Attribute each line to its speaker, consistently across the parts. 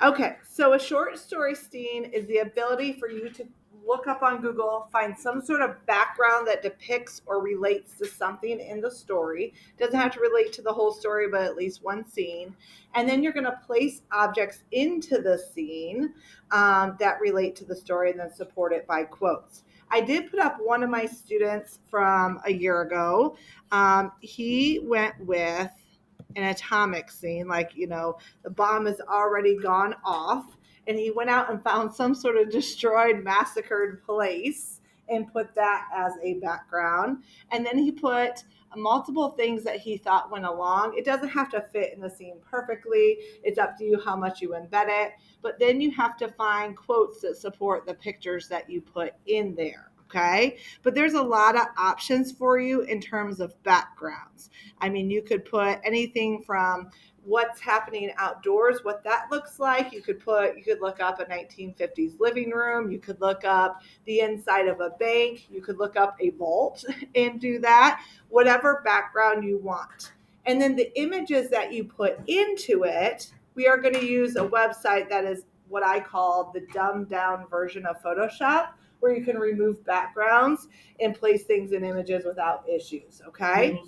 Speaker 1: Okay, so a short story, Steen, is the ability for you to look up on Google, find some sort of background that depicts or relates to something in the story. Doesn't have to relate to the whole story, but at least one scene. And then you're going to place objects into the scene that relate to the story and then support it by quotes. I did put up one of my students from a year ago. He went with an atomic scene, like, the bomb has already gone off, and he went out and found some sort of destroyed, massacred place and put that as a background. And then he put multiple things that he thought went along. It doesn't have to fit in the scene perfectly. It's up to you how much you embed it. But then you have to find quotes that support the pictures that you put in there. Okay. But there's a lot of options for you in terms of backgrounds. I mean, you could put anything from what's happening outdoors, what that looks like. You could look up a 1950s living room. You could look up the inside of a bank. You could look up a vault and do that, whatever background you want. And then the images that you put into it, we are going to use a website that is what I call the dumbed down version of Photoshop, where you can remove backgrounds and place things in images without issues. Okay.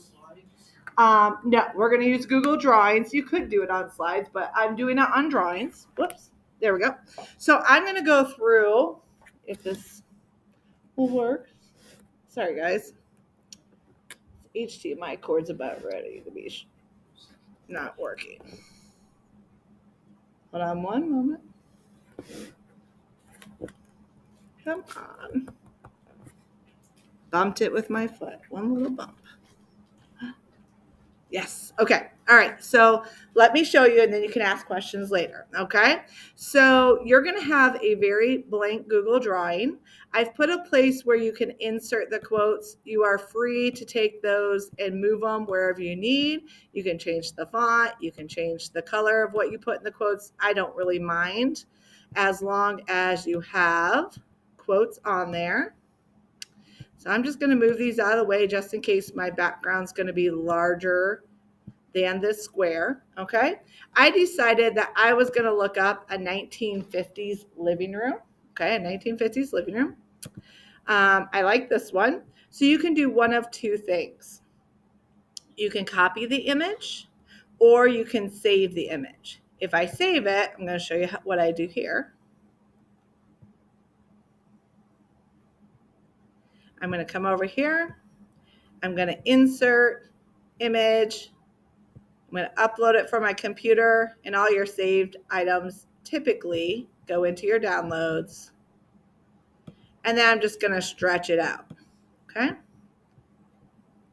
Speaker 1: No, we're going to use Google Drawings. You could do it on slides, but I'm doing it on drawings. Whoops. There we go. So I'm going to go through, if this will work. Sorry, guys. HDMI cord's about ready to be not working. Hold on one moment. Come on. Bumped it with my foot. One little bump. Yes. Okay. All right. So let me show you, and then you can ask questions later. Okay. So you're going to have a very blank Google drawing. I've put a place where you can insert the quotes. You are free to take those and move them wherever you need. You can change the font. You can change the color of what you put in the quotes. I don't really mind as long as you have quotes on there. So I'm just going to move these out of the way just in case my background's going to be larger than this square. Okay. I decided that I was going to look up a 1950s living room. Okay. A 1950s living room. I like this one. So you can do one of two things. You can copy the image or you can save the image. If I save it, I'm going to show you what I do here. I'm going to come over here. I'm going to insert image. I'm going to upload it from my computer, and all your saved items typically go into your downloads. And then I'm just going to stretch it out. Okay.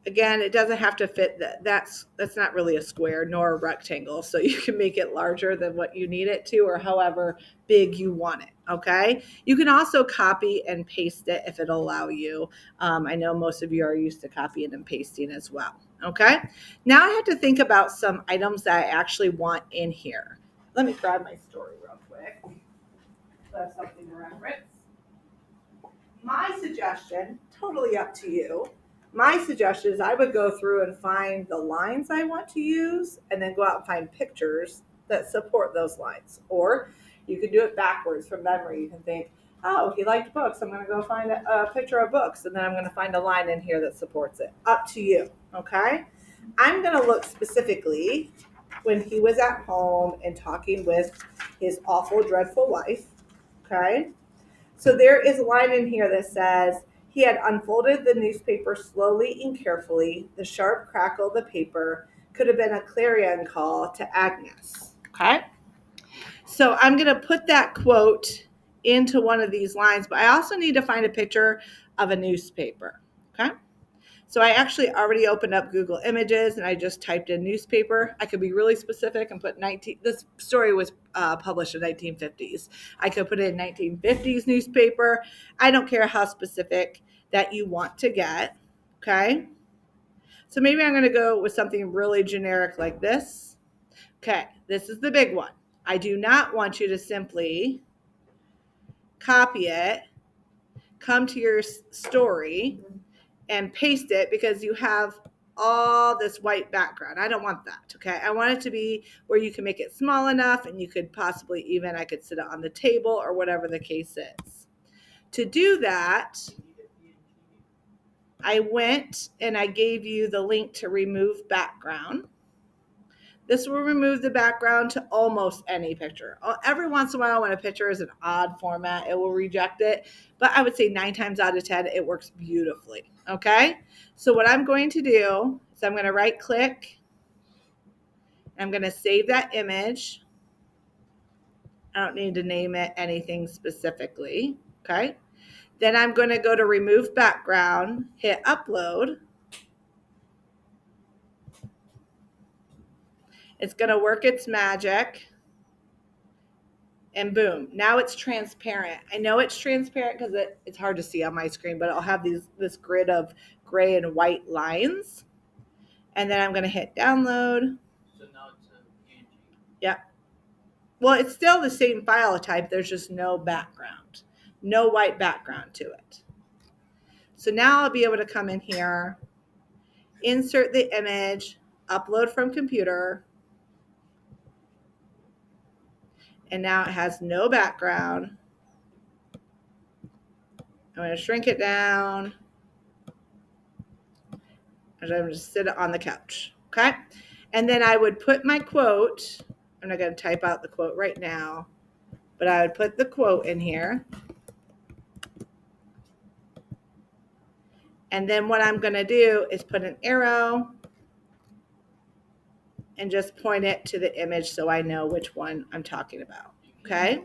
Speaker 1: Again, it doesn't have to fit. That's not really a square nor a rectangle. So you can make it larger than what you need it to, or however big you want it. Okay. You can also copy and paste it if it'll allow you. I know most of you are used to copying and pasting as well. Okay. Now I have to think about some items that I actually want in here. Let me grab my story real quick. So I have something to reference. My suggestion, totally up to you. My suggestion is I would go through and find the lines I want to use and then go out and find pictures that support those lines. Or you can do it backwards from memory. You can think, oh, he liked books. I'm going to go find a picture of books, and then I'm going to find a line in here that supports it. Up to you. Okay. I'm going to look specifically when he was at home and talking with his awful, dreadful wife. Okay. So there is a line in here that says, he had unfolded the newspaper slowly and carefully. The sharp crackle of the paper could have been a clarion call to Agnes. Okay. So I'm going to put that quote into one of these lines, but I also need to find a picture of a newspaper. Okay. So I actually already opened up Google Images and I just typed in newspaper. I could be really specific and put this story was published in 1950s. I could put in 1950s newspaper. I don't care how specific that you want to get. Okay. So maybe I'm going to go with something really generic like this. Okay. This is the big one. I do not want you to simply copy it, come to your story, and paste it because you have all this white background. I don't want that, okay? I want it to be where you can make it small enough and you could possibly even, I could sit it on the table or whatever the case is. To do that, I went and I gave you the link to remove background. This will remove the background to almost any picture. Every once in a while, when a picture is an odd format, it will reject it. But I would say 9 times out of 10, it works beautifully. Okay? So what I'm going to do is I'm going to right click. I'm going to save that image. I don't need to name it anything specifically. Okay? Then I'm going to go to remove background, hit upload. It's going to work its magic. And boom, now it's transparent. I know it's transparent because it's hard to see on my screen, but I'll have this grid of gray and white lines. And then I'm going to hit download.
Speaker 2: So now it's a PNG.
Speaker 1: Yeah. Well, it's still the same file type. There's just no background, no white background to it. So now I'll be able to come in here, insert the image, upload from computer. And now it has no background. I'm going to shrink it down. I'm going to sit on the couch. Okay. And then I would put my quote. I'm not going to type out the quote right now, but I would put the quote in here. And then what I'm going to do is put an arrow and just point it to the image so I know which one I'm talking about. Okay.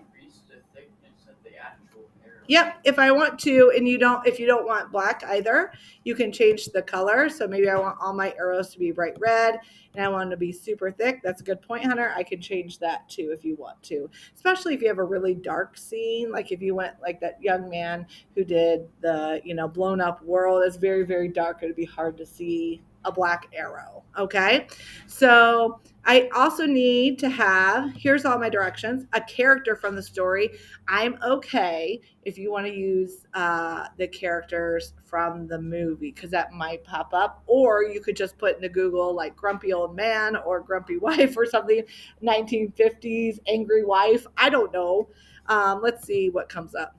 Speaker 1: Yep, if I want to, and if you don't want black either, you can change the color. So maybe I want all my arrows to be bright red and I want them to be super thick. That's a good point, Hunter. I can change that too if you want to, especially if you have a really dark scene. Like if you went like that young man who did the, blown up world, it's very, very dark. It'd be hard to see a black arrow. Okay. So I also need to have, here's all my directions, a character from the story. I'm okay if you want to use the characters from the movie because that might pop up, or you could just put into Google like grumpy old man or grumpy wife or something, 1950s angry wife. I don't know. Let's see what comes up.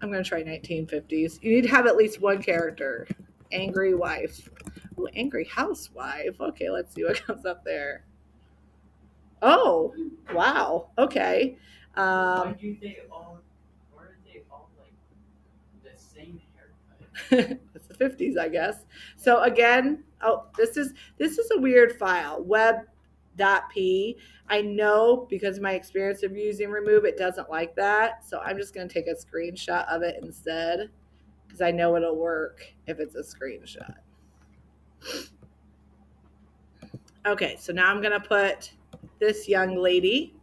Speaker 1: I'm going to try 1950s. You need to have at least one character. Angry wife. Oh, angry housewife. Okay, let's see what comes up there. Oh, wow. Okay.
Speaker 2: Why do they all like the same haircut?
Speaker 1: It's the 50s, I guess. So again, this is a weird file. Web.p. I know because of my experience of using Remove, it doesn't like that. So I'm just going to take a screenshot of it instead because I know it'll work if it's a screenshot. Okay, so now I'm going to put this young lady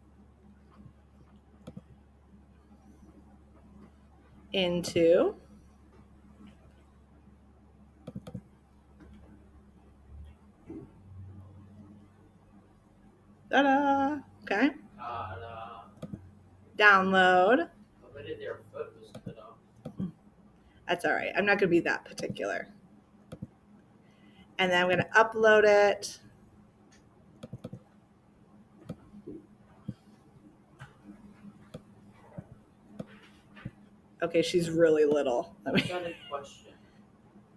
Speaker 1: into ta-da. Okay. Download.
Speaker 2: Why did their photos cut off?
Speaker 1: That's all right. I'm not going to be that particular. And then I'm going to upload it. Okay, she's really little.
Speaker 2: I got a question.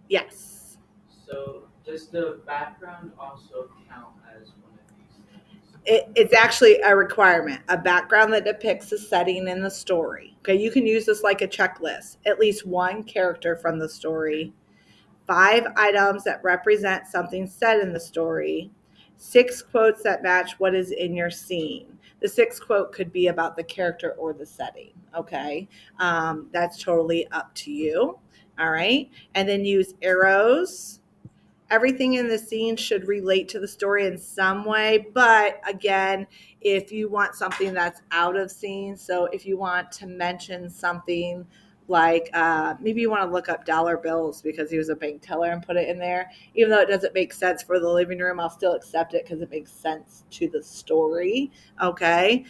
Speaker 1: Yes.
Speaker 2: So does the background also count as one of these things?
Speaker 1: It's actually a requirement, a background that depicts the setting in the story. Okay, you can use this like a checklist. At least one character from the story, 5 items that represent something said in the story, 6 quotes that match what is in your scene. The 6th quote could be about the character or the setting. Okay, that's totally up to you. All right, and then use arrows. Everything in the scene should relate to the story in some way, but again, if you want something that's out of scene, so if you want to mention something like maybe you want to look up dollar bills because he was a bank teller and put it in there. Even though it doesn't make sense for the living room, I'll still accept it because it makes sense to the story. Okay.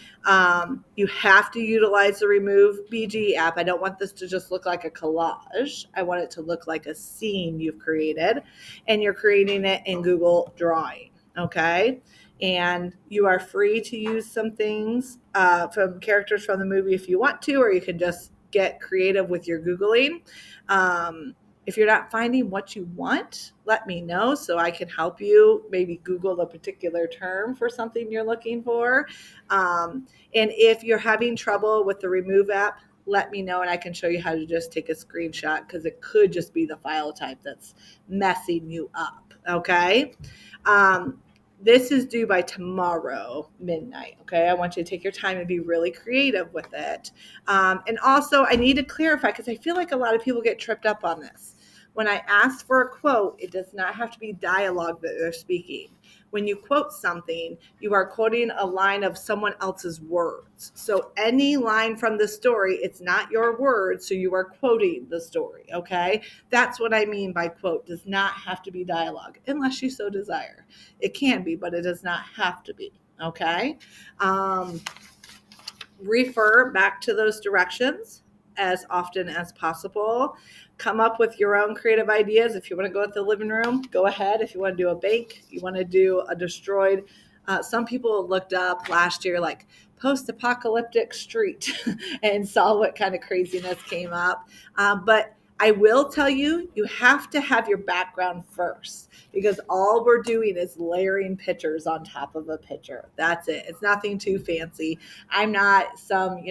Speaker 1: You have to utilize the Remove BG app. I don't want this to just look like a collage. I want it to look like a scene you've created, and you're creating it in Google Drawing. Okay. And you are free to use some things from characters from the movie if you want to, or you can just get creative with your Googling. If you're not finding what you want, let me know so I can help you maybe Google a particular term for something you're looking for. And if you're having trouble with the Remove app, let me know and I can show you how to just take a screenshot because it could just be the file type that's messing you up. Okay. This is due by tomorrow midnight. Okay. I want you to take your time and be really creative with it. And also, I need to clarify because I feel like a lot of people get tripped up on this. When I ask for a quote, it does not have to be dialogue that they're speaking. When you quote something, you are quoting a line of someone else's words. So any line from the story, it's not your words, so you are quoting the story, okay? That's what I mean by quote. Does not have to be dialogue, unless you so desire. It can be, but it does not have to be, okay? Refer back to those directions as often as possible. Come up with your own creative ideas. If you want to go with the living room, go ahead. If you want to do a bank, you want to do a destroyed. Some people looked up last year like post-apocalyptic street and saw what kind of craziness came up. But I will tell you, you have to have your background first because all we're doing is layering pictures on top of a picture. That's it. It's nothing too fancy. I'm not some,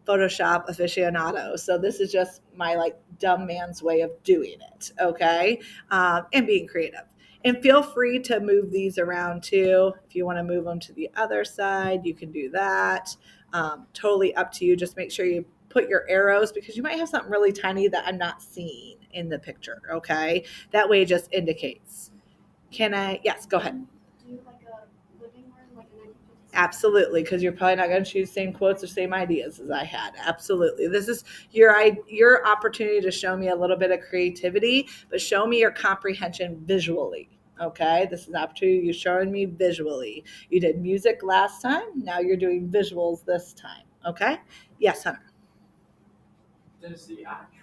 Speaker 1: Photoshop aficionado. So this is just my like dumb man's way of doing it. Okay. And being creative. And feel free to move these around too. If you want to move them to the other side, you can do that. Totally up to you. Just make sure you put your arrows because you might have something really tiny that I'm not seeing in the picture. Okay. That way it just indicates. Yes, go ahead.
Speaker 3: Do like a living room, like a 1950s.
Speaker 1: Absolutely, because you're probably not going to choose same quotes or same ideas as I had. Absolutely. This is your opportunity to show me a little bit of creativity, but show me your comprehension visually. Okay, this is an opportunity you're showing me visually. You did music last time, now you're doing visuals this time. Okay, yes, Hunter.
Speaker 2: Does the actual